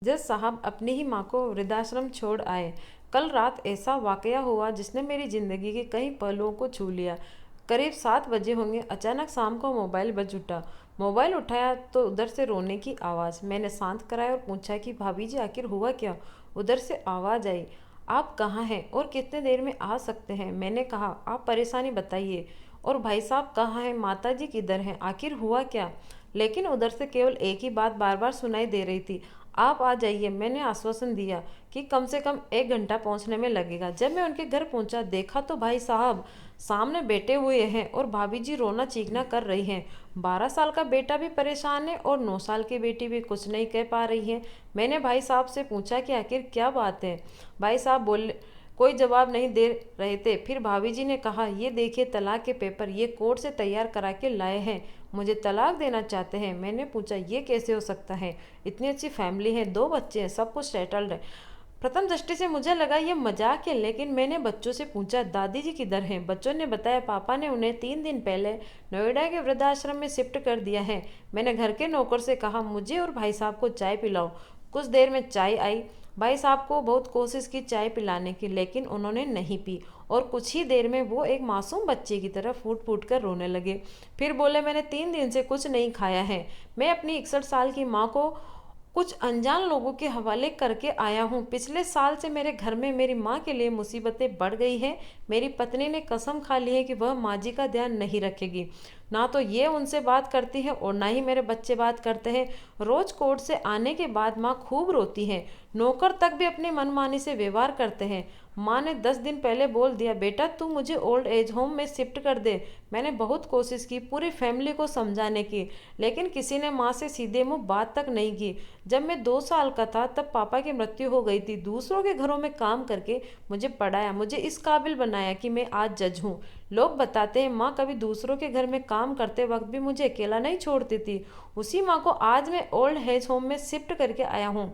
जज साहब अपनी ही माँ को वृद्धाश्रम छोड़ आए। कल रात ऐसा वाकया हुआ जिसने मेरी जिंदगी के कई पहलुओं को छू लिया। करीब 7 बजे होंगे, अचानक शाम को मोबाइल बज उठा। मोबाइल उठाया तो उधर से रोने की आवाज़। मैंने शांत कराया और पूछा कि भाभी जी आखिर हुआ क्या। उधर से आवाज़ आई, आप कहाँ हैं और कितने देर में आ सकते हैं। मैंने कहा, आप परेशानी बताइए। और भाई साहब कहाँ हैं, माता जी किधर हैं, आखिर हुआ क्या। लेकिन उधर से केवल एक ही बात बार बार सुनाई दे रही थी, आप आ जाइए। मैंने आश्वासन दिया कि कम से कम 1 घंटा पहुंचने में लगेगा। जब मैं उनके घर पहुंचा, देखा तो भाई साहब सामने बैठे हुए हैं और भाभी जी रोना चीखना कर रही हैं। 12 साल का बेटा भी परेशान है और 9 साल की बेटी भी कुछ नहीं कह पा रही है। मैंने भाई साहब से पूछा कि आखिर क्या बात है। भाई साहब बोले, कोई जवाब नहीं दे रहे थे। फिर भाभी जी ने कहा, ये देखिए तलाक के पेपर, ये कोर्ट से तैयार करा के लाए हैं, मुझे तलाक देना चाहते हैं। मैंने पूछा, ये कैसे हो सकता है, इतनी अच्छी फैमिली है, 2 बच्चे हैं, सब कुछ सेटल्ड है। प्रथम दृष्टि से मुझे लगा ये मजाक है, लेकिन मैंने बच्चों से पूछा, दादी जी किधर हैं। बच्चों ने बताया, पापा ने उन्हें 3 दिन पहले नोएडा के वृद्धाश्रम में शिफ्ट कर दिया है। मैंने घर के नौकर से कहा, मुझे और भाई साहब को चाय पिलाओ। कुछ देर में चाय आई। भाई साहब को बहुत कोशिश की चाय पिलाने की, लेकिन उन्होंने नहीं पी और कुछ ही देर में वो एक मासूम बच्चे की तरह फूट फूट कर रोने लगे। फिर बोले, मैंने 3 दिन से कुछ नहीं खाया है। मैं अपनी 61 साल की माँ को कुछ अनजान लोगों के हवाले करके आया हूँ। पिछले साल से मेरे घर में मेरी माँ के लिए मुसीबतें बढ़ गई हैं। मेरी पत्नी ने कसम खा ली है कि वह माँ जी का ध्यान नहीं रखेगी। ना तो ये उनसे बात करती है और ना ही मेरे बच्चे बात करते हैं। रोज कोर्ट से आने के बाद माँ खूब रोती है। नौकर तक भी अपनी मनमानी से व्यवहार करते हैं। माँ ने 10 दिन पहले बोल दिया, बेटा तू मुझे ओल्ड एज होम में शिफ्ट कर दे। मैंने बहुत कोशिश की पूरी फैमिली को समझाने की, लेकिन किसी ने माँ से सीधे मुंह बात तक नहीं की। जब मैं 2 साल का था तब पापा की मृत्यु हो गई थी। दूसरों के घरों में काम करके मुझे पढ़ाया, मुझे इस काबिल बनाया कि मैं आज जज हूँ। लोग बताते हैं माँ कभी दूसरों के घर में काम करते वक्त भी मुझे अकेला नहीं छोड़ती थी। उसी माँ को आज मैं ओल्ड एज होम में शिफ्ट करके आया हूँ।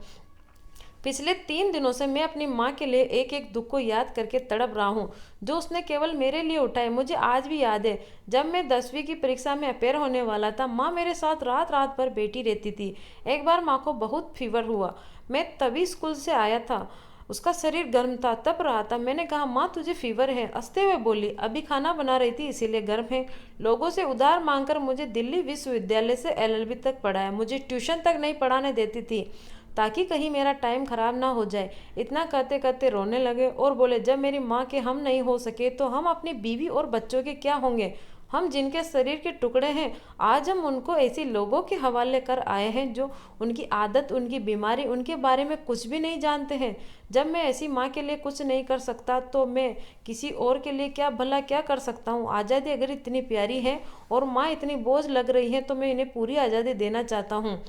पिछले 3 दिनों से मैं अपनी माँ के लिए एक एक दुख को याद करके तड़प रहा हूँ, जो उसने केवल मेरे लिए उठाए। मुझे आज भी याद है, जब मैं 10वीं की परीक्षा में अपेयर होने वाला था, माँ मेरे साथ रात रात भर बैठी रहती थी। एक बार माँ को बहुत फीवर हुआ, मैं तभी स्कूल से आया था। उसका शरीर गर्म था, तप रहा था। मैंने कहा, माँ तुझे फीवर है। हंसते हुए बोली, अभी खाना बना रही थी इसीलिए गर्म है। लोगों से उधार मांगकर मुझे दिल्ली विश्वविद्यालय से एलएलबी तक पढ़ाया। मुझे ट्यूशन तक नहीं पढ़ाने देती थी ताकि कहीं मेरा टाइम खराब ना हो जाए। इतना करते करते रोने लगे और बोले, जब मेरी माँ के हम नहीं हो सके तो हम अपनी बीवी और बच्चों के क्या होंगे। हम जिनके शरीर के टुकड़े हैं, आज हम उनको ऐसे लोगों के हवाले कर आए हैं जो उनकी आदत, उनकी बीमारी, उनके बारे में कुछ भी नहीं जानते हैं। जब मैं ऐसी माँ के लिए कुछ नहीं कर सकता तो मैं किसी और के लिए क्या भला क्या कर सकता हूँ। आज़ादी अगर इतनी प्यारी है और माँ इतनी बोझ लग रही है तो मैं इन्हें पूरी आज़ादी देना चाहता हूँ।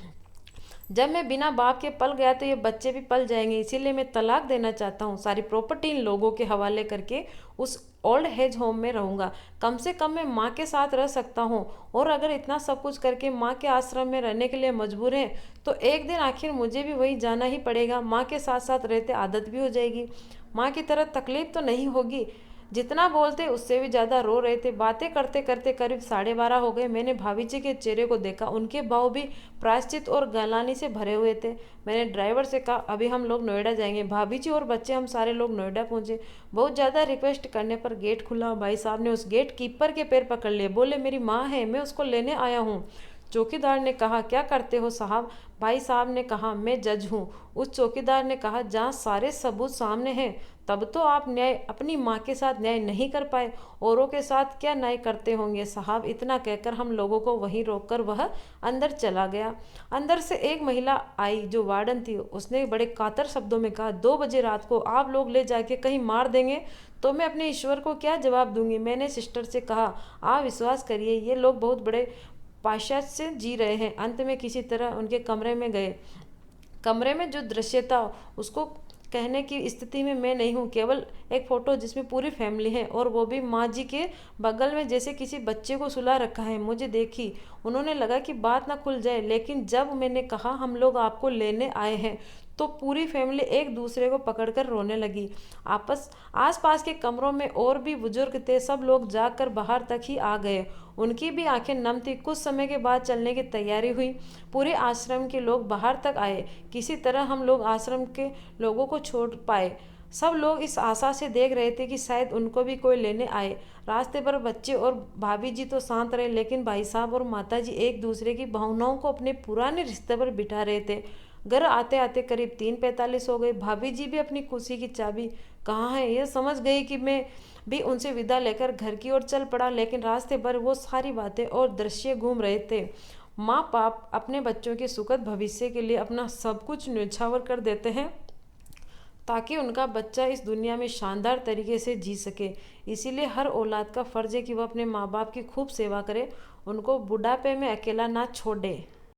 जब मैं बिना बाप के पल गया तो ये बच्चे भी पल जाएंगे, इसीलिए मैं तलाक देना चाहता हूँ। सारी प्रॉपर्टी इन लोगों के हवाले करके उस ओल्ड एज होम में रहूँगा। कम से कम मैं माँ के साथ रह सकता हूँ। और अगर इतना सब कुछ करके माँ के आश्रम में रहने के लिए मजबूर हैं तो एक दिन आखिर मुझे भी वही जाना ही पड़ेगा। माँ के साथ साथ रहते आदत भी हो जाएगी, माँ की तरह तकलीफ तो नहीं होगी। जितना बोलते उससे भी ज़्यादा रो रहे थे। बातें करते करते करीब 12:30 हो गए। मैंने भाभी जी के चेहरे को देखा, उनके भाव भी प्रायश्चित और गलानी से भरे हुए थे। मैंने ड्राइवर से कहा, अभी हम लोग नोएडा जाएंगे। भाभी जी और बच्चे हम सारे लोग नोएडा पहुंचे। बहुत ज़्यादा रिक्वेस्ट करने पर गेट खुला। भाई साहब ने उस गेट कीपर के पैर पकड़ लिए, बोले, मेरी माँ है, मैं उसको लेने आया हूँ। चौकीदार ने कहा, क्या करते हो साहब। भाई साहब ने कहा, मैं जज हूँ। उस चौकीदार ने कहा, जहाँ सारे सबूत सामने हैं तब तो आप न्याय अपनी माँ के साथ न्याय नहीं कर पाए, औरों के साथ क्या न्याय करते होंगे साहब। इतना कहकर हम लोगों को वहीं रोककर वह अंदर चला गया। अंदर से एक महिला आई जो वार्डन थी। उसने बड़े कातर शब्दों में कहा, 2 बजे रात को आप लोग ले जाके कहीं मार देंगे तो मैं अपने ईश्वर को क्या जवाब दूंगी। मैंने सिस्टर से कहा, आप विश्वास करिए ये लोग बहुत बड़े पाश्चात्य से जी रहे हैं। अंत में किसी तरह उनके कमरे में गए। कमरे में जो दृश्य था उसको कहने की स्थिति में मैं नहीं हूँ। केवल एक फ़ोटो जिसमें पूरी फैमिली है और वो भी माँ जी के बगल में, जैसे किसी बच्चे को सुला रखा है। मुझे देखी, उन्होंने लगा कि बात ना खुल जाए, लेकिन जब मैंने कहा हम लोग आपको लेने आए हैं तो पूरी फैमिली एक दूसरे को पकड़कर रोने लगी। आसपास के कमरों में और भी बुजुर्ग थे, सब लोग जागकर बाहर तक ही आ गए। उनकी भी आंखें नम थी। कुछ समय के बाद चलने की तैयारी हुई। पूरे आश्रम के लोग बाहर तक आए। किसी तरह हम लोग आश्रम के लोगों को छोड़ पाए। सब लोग इस आशा से देख रहे थे कि शायद उनको भी कोई लेने आए। रास्ते पर बच्चे और भाभी जी तो शांत रहे, लेकिन भाई साहब और माता जी एक दूसरे की भावनाओं को अपने पुराने रिश्ते पर बिठा रहे थे। घर आते आते करीब 3:45 हो गए। भाभी जी भी अपनी खुशी की चाबी कहाँ है ये समझ गई कि मैं भी उनसे विदा लेकर घर की ओर चल पड़ा, लेकिन रास्ते भर वो सारी बातें और दृश्य घूम रहे थे। माँ बाप अपने बच्चों के सुखद भविष्य के लिए अपना सब कुछ न्यौछावर कर देते हैं ताकि उनका बच्चा इस दुनिया में शानदार तरीके से जी सके। इसीलिए हर औलाद का फर्ज है कि वह अपने माँ बाप की खूब सेवा करे, उनको बुढ़ापे में अकेला ना छोड़े।